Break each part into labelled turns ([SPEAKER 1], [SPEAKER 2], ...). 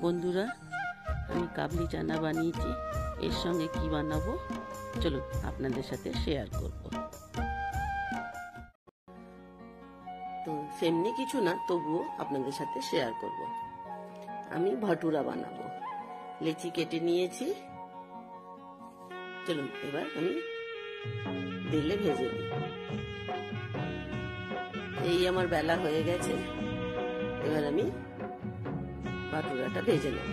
[SPEAKER 1] বন্ধুরা, আমি কাবলি চানা বানিয়েছি। এর সঙ্গে কি বানাবো চলুন আপনাদের সাথে শেয়ার করব। তো সেমনি কিছু না, তবুও আপনাদের সাথে শেয়ার করব। আমি ভাটুরা বানাবো। লেচি কেটে নিয়েছি। চলুন এবার আমি তেলে ভেজে দিই। এই আমার বেলা হয়ে গেছে। এবার আমি ভাটুরাটা ভেজে নেব।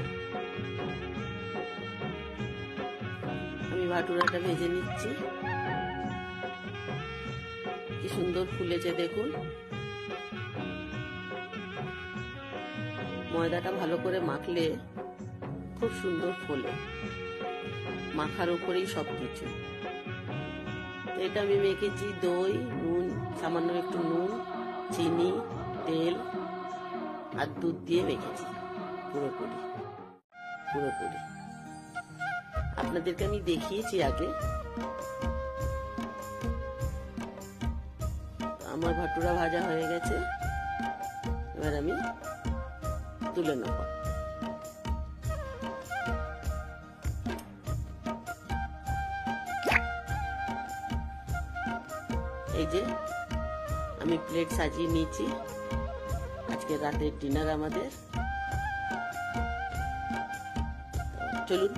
[SPEAKER 1] আমি ভাটুরাটা ভেজে নিচ্ছি। কি সুন্দর ফুলেছে দেখুন। ময়দাটা ভালো করে মাখলে খুব সুন্দর ফোলে। মাখার উপরেই সবকিছু। এটা আমি মেখেছি দই, নুন, সামান্য একটু নুন, চিনি, তেল আর দুধ দিয়ে মেখেছি পুরোপুরি। আপনাদেরকে আমি দেখিয়েছি আগে। আমার ভাটুরা ভাজা হয়ে গেছে। এবার আমি তুলে নেব। এই যে আমি প্লেট সাজিয়ে নিয়েছি। আজকে রাতের ডিনার আমাদের। চলুন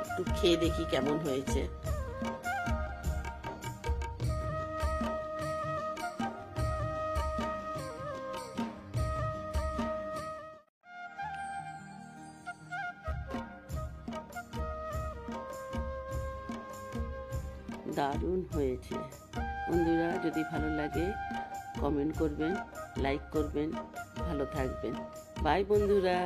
[SPEAKER 1] একটু খেয়ে দেখি কেমন হয়েছে। দারুণ হয়েছে। বন্ধুরা, যদি ভালো লাগে কমেন্ট করবেন, লাইক করবেন, ভালো থাকবেন। বাই বন্ধুরা।